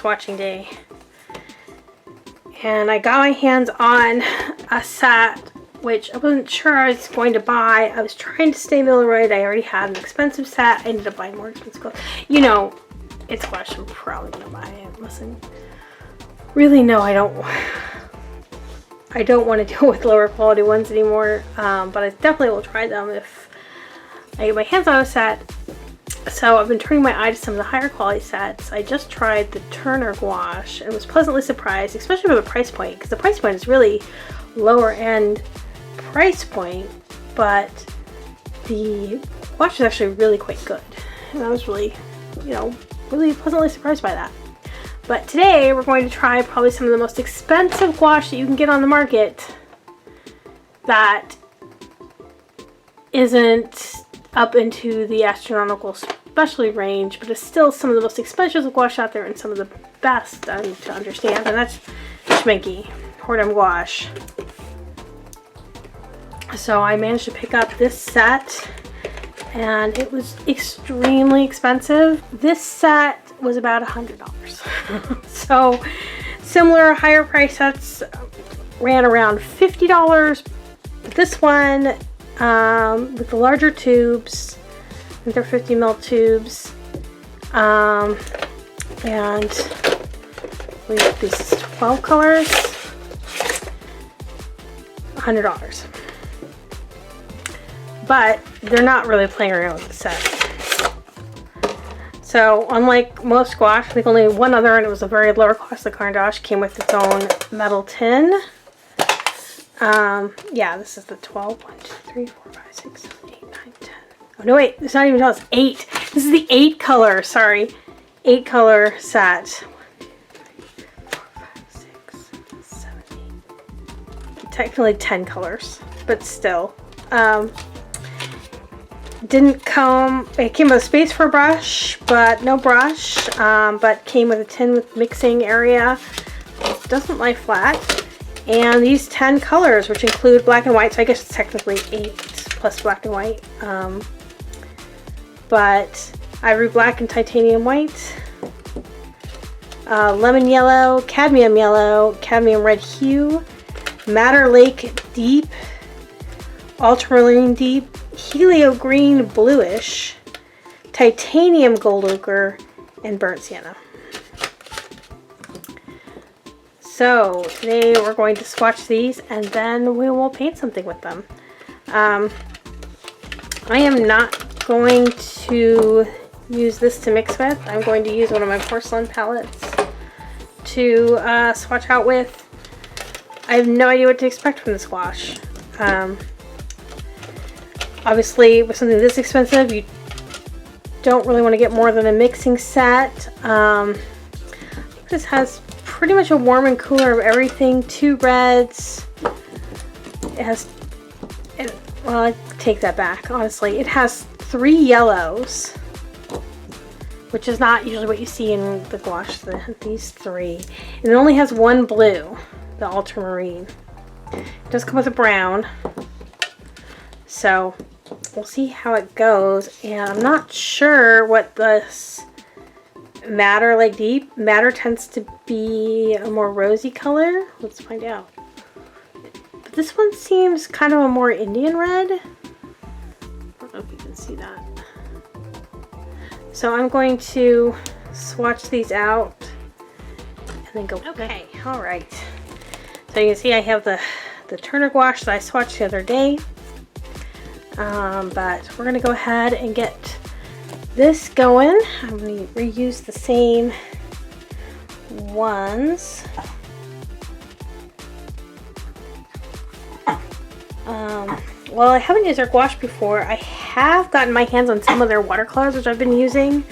swatching day. And I got my hands on a set, which I wasn't sure I was going to buy. I was trying to stay middle-right. I already had an expensive set. I ended up buying more expensive clothes. You know, it's Swatch. I'm probably going to buy it. Listen, really, no, I don't want to deal with lower quality ones anymore. But I definitely will try them if I get my hands on a set. So I've been turning my eye to some of the higher quality sets. I just tried the Schmincke Gouache and was pleasantly surprised, especially for the price point, because the price point is really lower end price point, but the watch is actually really quite good. And I was really, you know, really pleasantly surprised by that. But today we're going to try probably some of the most expensive gouache that you can get on the market that isn't up into the astronomical specialty range, but is still some of the most expensive gouache out there and some of the best to understand, and that's Schmincke Horadam Gouache. So I managed to pick up this set, and it was extremely expensive. This set was about $100. So similar higher price sets ran around $50. This one, with the larger tubes, I think they're 50 ml tubes, and we have these 12 colors, $100. But they're not really playing around with the set. So unlike most gouache, I think only one other, and it was a very lower cost, the Gouache, came with its own metal tin. Yeah, this is the 12. 1, 2, 3, 4, 5, 6, 7, 8, 9, 10. Oh, no, wait. It's not even 12. It's 8. This is the 8 color. Sorry. 8 color set. 1, 2, 3, 4, 5, 6, 7, 8. Technically 10 colors, but still. Didn't come, it came with a space for a brush, but no brush, but came with a tin with mixing area. It doesn't lie flat. And these 10 colors, which include black and white, so I guess it's technically 8 plus black and white. But ivory black and titanium white, lemon yellow, cadmium red hue, madder lake deep, ultramarine deep, helio green bluish, titanium gold ochre, and burnt sienna. So today we're going to swatch these and then we will paint something with them. I am not going to use this to mix with. I'm going to use one of my porcelain palettes to swatch out with. I have no idea what to expect from this gouache. Obviously, with something this expensive, you don't really want to get more than a mixing set. This has pretty much a warm and cooler of everything. 2 reds. It has, well, I take that back, honestly. It has 3 yellows, which is not usually what you see in the gouache, these 3. And it only has 1 blue, the ultramarine. It does come with a brown. So we'll see how it goes. And I'm not sure what this madder like deep. Madder tends to be a more rosy color. Let's find out. But this one seems kind of a more Indian red. I don't know if you can see that. So I'm going to swatch these out and then go. Okay, all right. So you can see I have the Schmincke Gouache that I swatched the other day. But we're going to go ahead and get this going. I'm going to reuse the same ones. Well, I haven't used their gouache before. I have gotten my hands on some of their watercolors, which I've been using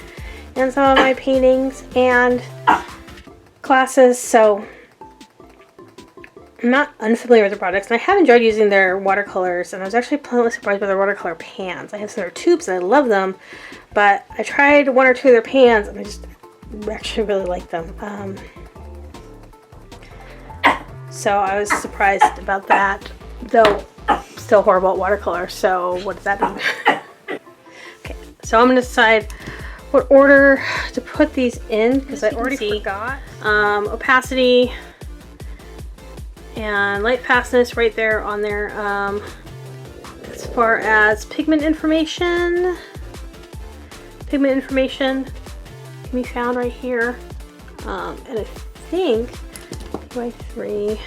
in some of my paintings and classes, so I'm not unfamiliar with the products, and I have enjoyed using their watercolors, and I was actually pleasantly surprised by their watercolor pans. I have some of their tubes and I love them, but I tried 1 or 2 of their pans and I just actually really like them. So I was surprised about that, though still horrible at watercolor, so what does that mean? Okay, so I'm going to decide what order to put put these in because I already forgot. Opacity and light fastness right there on there. As far as pigment information can be found right here. And I think 2x3.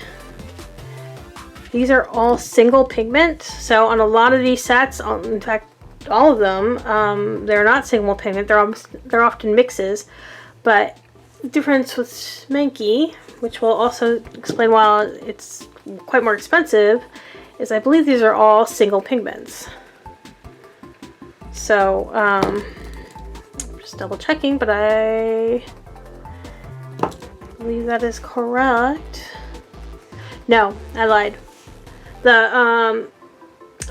These are all single pigment. So on a lot of these sets, in fact, all of them, they're not single pigment. They're often mixes. But the difference with Schmincke, which will also explain why it's quite more expensive, is I believe these are all single pigments. So, just double checking, but I believe that is correct. No, I lied. The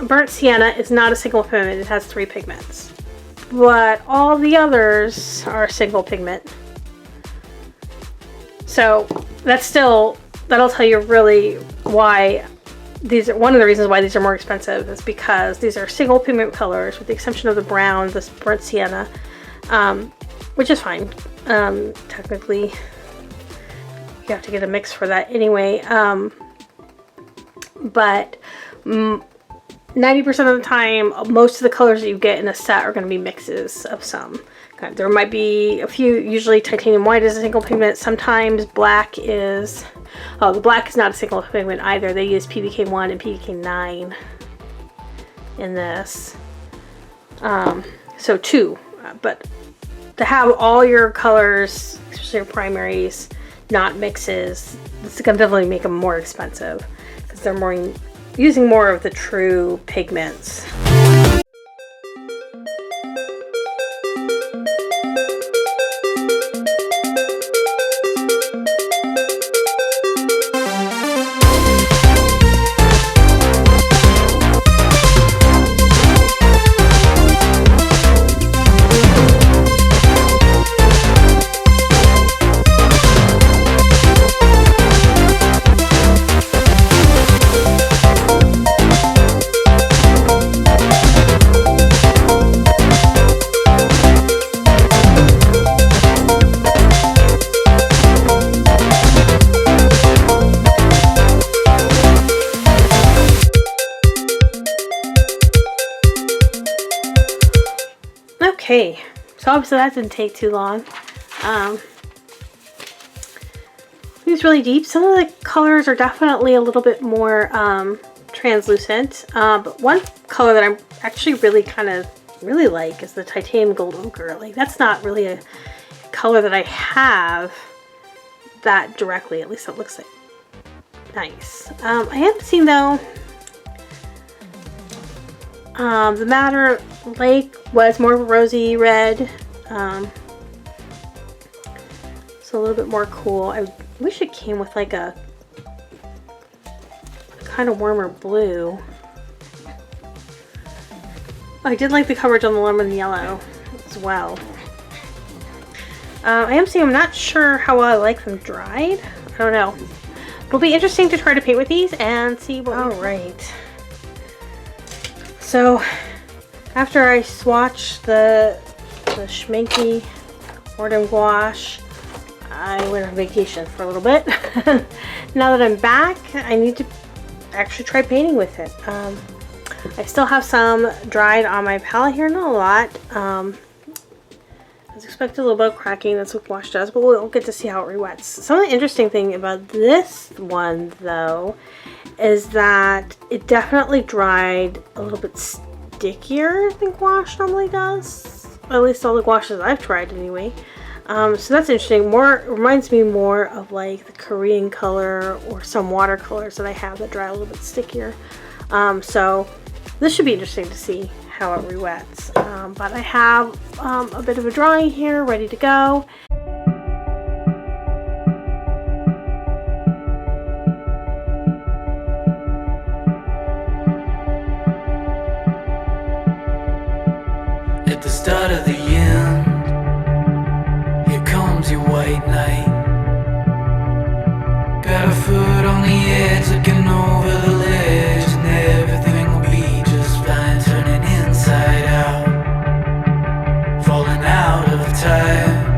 burnt sienna is not a single pigment. It has 3 pigments. But all the others are single pigment. So that'll tell you really why these are one of the reasons why these are more expensive, is because these are single pigment colors with the exception of the brown, this burnt sienna, which is fine. Technically, you have to get a mix for that anyway. But 90% of the time, most of the colors that you get in a set are going to be mixes of some. There might be a few, usually titanium white is a single pigment. Sometimes black is, the black is not a single pigment either. They use PBK1 and PBK9 in this. So 2. But to have all your colors, especially your primaries, not mixes, this is going to definitely make them more expensive because they're using more of the true pigments. Okay, so obviously that didn't take too long. These really deep. Some of the colors are definitely a little bit more translucent, but one color that I'm actually really like is the titanium gold ochre. Like, that's not really a color that I have that directly. At least it looks like nice. I have seen though. The Madder Lake was more of a rosy red, so a little bit more cool. I wish it came with like a kind of warmer blue. I did like the coverage on the lemon yellow as well. I am seeing, I'm not sure how well I like them dried. I don't know. It'll be interesting to try to paint with these and see what. Alright. So, after I swatched the Schmincke Horadam gouache, I went on vacation for a little bit. Now that I'm back, I need to actually try painting with it. I still have some dried on my palette here, not a lot. I was expecting a little bit of cracking, that's what gouache does, but we'll get to see how it re-wets. Some of the interesting thing about this one, though, is that it definitely dried a little bit stickier than gouache normally does. At least all the gouaches I've tried anyway. So that's interesting. Reminds me more of like the Korean color or some watercolors that I have that dry a little bit stickier. So this should be interesting to see how it re-wets. But I have a bit of a drawing here ready to go. At the start of the end, here comes your white knight. Got a foot on the edge, looking over the ledge, and everything will be just fine, turning inside out, falling out of time.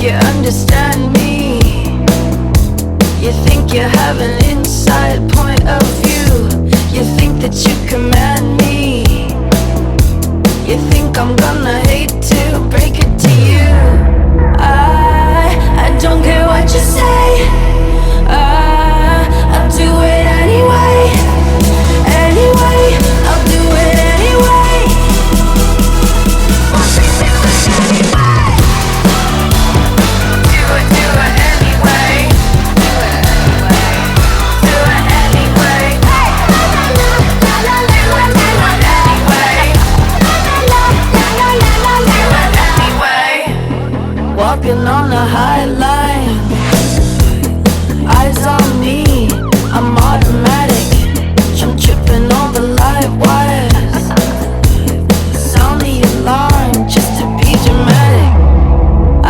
you understand me. You think you have an inside point of view. You think that you command me. You think I'm gonna hate to break it to you. I don't care what you say. I'll do it anyway. Anyway, I'll do it anyway. Want me to do it anyway. Do it anyway. Do it anyway. Do it anyway. Do it anyway. Walking on a high line, eyes on me, I'm automatic. I'm tripping on the light wires. Sound the alarm just to be dramatic. I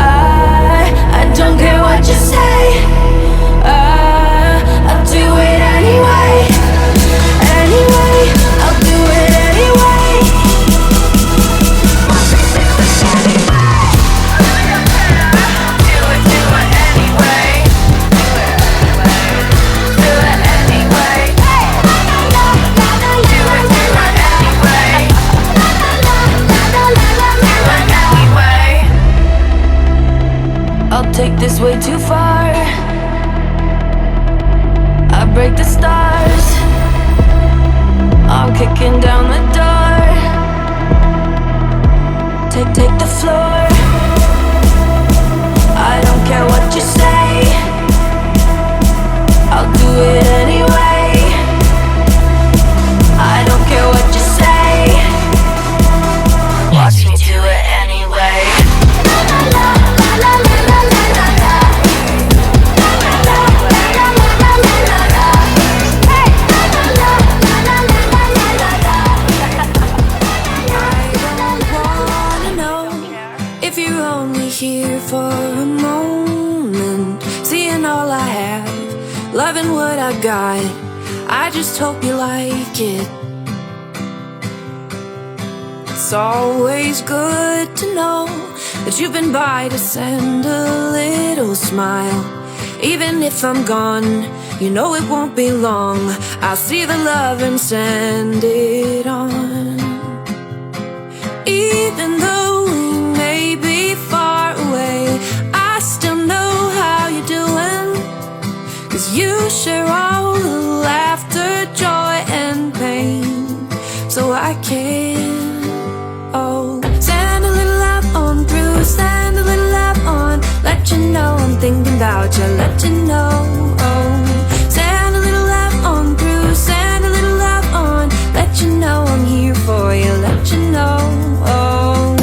don't care what you say. I'll do it anyway. Anyway, I'll do it anyway. Want me to do it anyway. Do it anyway. Do it anyway. Do it anyway. I'll take this way too far. I break the stars. I'm kicking down the door. Take the floor. I don't care what you say. I'll do it anyway. I don't care what you say. Watch me do it anyway. If you're only here for a moment, seeing all I have, loving what I got, I just hope you like it. It's always good to know that you've been by to send a little smile. Even if I'm gone, you know it won't be long. I'll see the love and send it on. Even though we may be far away, I still know how you're doing. 'Cause you share all the laughter, joy and pain. So I can, oh, send a little love on through, send a little love on. Let you know I'm thinking about you, let you know, oh. Send a little love on through, send a little love on. Let you know I'm here for you, let you know, oh.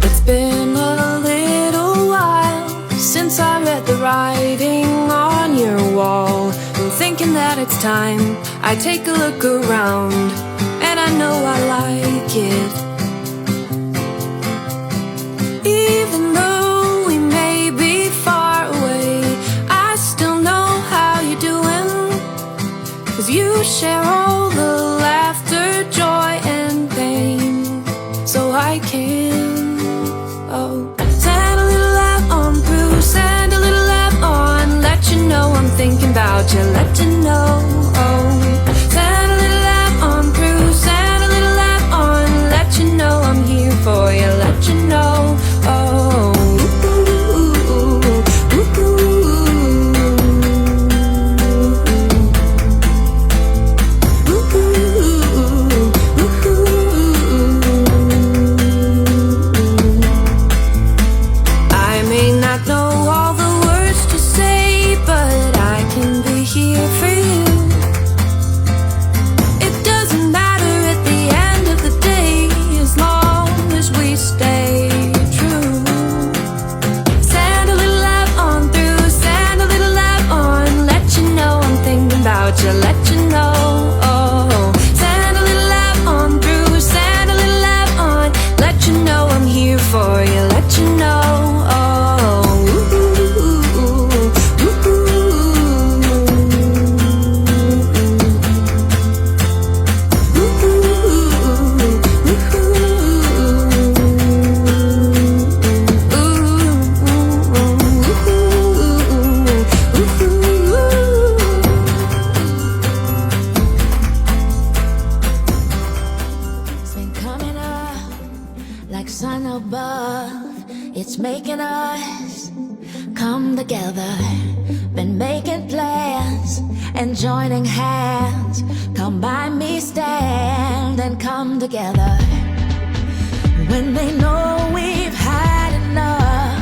It's been a little while since I read the writing on your wall. I'm thinking that it's time I take a look around, and I know I like it. Even though we may be far away, I still know how you're doing. 'Cause you share all the laughter, joy and pain. So I can, oh, send a little love on through, send a little love on. Let you know I'm thinking about you, let you know, oh. Send a little love on through, send a little love on. Let you know I'm here for you, let you know, oh. I may not know all the words to say, but I can be here for you. sun above, it's making us come together. Been making plans and joining hands. Come by me, stand and come together. When they know we've had enough,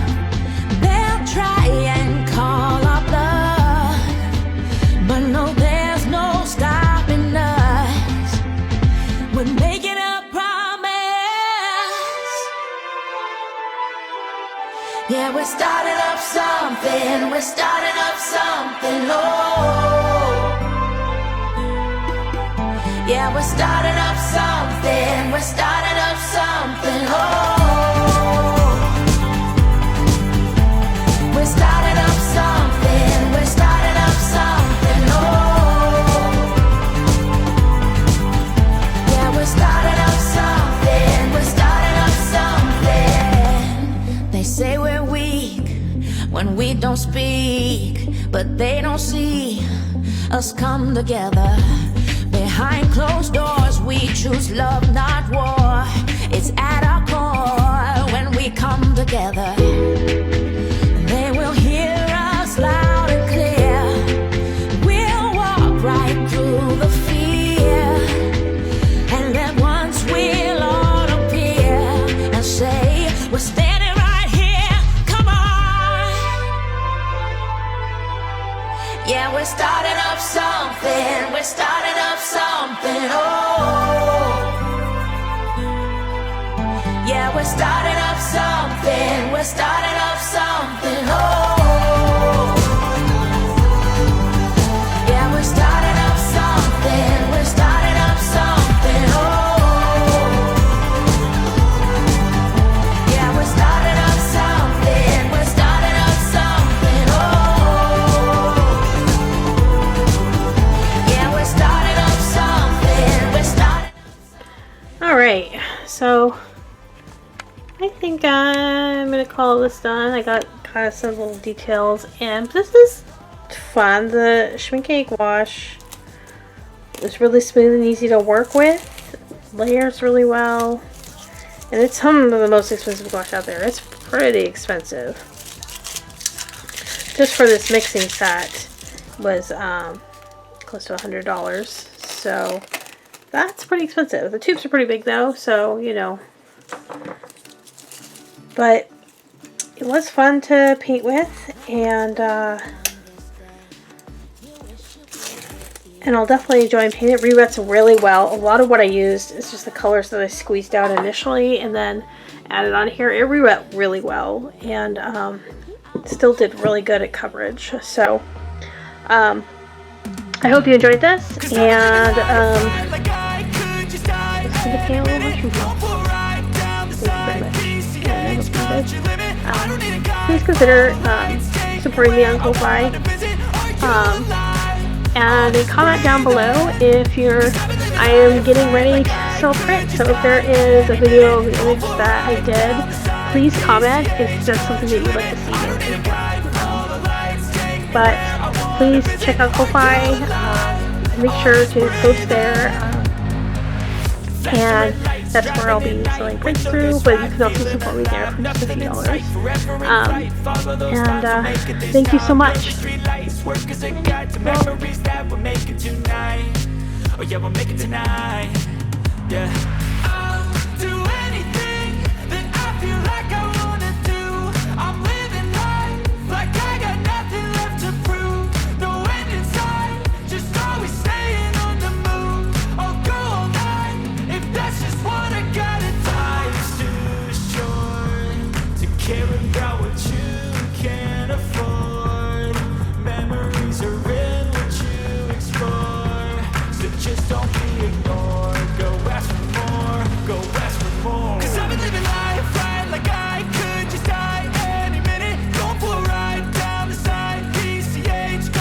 they'll try and call our bluff. But no, there's no stopping us. We're making a promise. Yeah, we're starting up something. We're starting up something. Oh, yeah, we're starting up something. We're starting up something. Oh, we're starting up something. We're starting up something. Oh, yeah, we're starting up something. We're starting up something. They say we're weak when we don't speak, but they don't see us come together. Behind closed doors, we choose love, not war. It's at our core when we come together. They will hear us loud and clear. We'll walk right through the fear, and then once we'll all appear and say, we're standing right here, come on. Yeah, we're starting up something. We're starting up something. Oh, yeah, we're starting up something. We're starting up something. Oh, yeah, we're starting up something. We're starting up something. Oh, yeah, we're starting up something. We're starting up something. Oh, yeah, we're starting up something. We're starting. All right, so I think I'm gonna call this done. I got kind of some little details, and this is fun. The Schmincke Gouache is really smooth and easy to work with. Layers really well, and it's some of the most expensive gouache out there. It's pretty expensive. Just for this mixing set was close to $100. So that's pretty expensive. The tubes are pretty big though, so you know. But it was fun to paint with, and I'll definitely enjoy painting. It rewets really well. A lot of what I used is just the colors that I squeezed out initially and then added on here. It rewet really well, and still did really good at coverage. So I hope you enjoyed this, and let's see the panel please consider supporting me on Ko-Fi, and comment down below if I am getting ready to sell print. So if there is a video of the image that I did, please comment if there's something that you'd like to see in. But please check out Ko-Fi, make sure to post there, and that's where I'll be selling prints through, but you can also support me there for just a few dollars. Thank you so much. Oh yeah, we'll make it tonight. Yeah.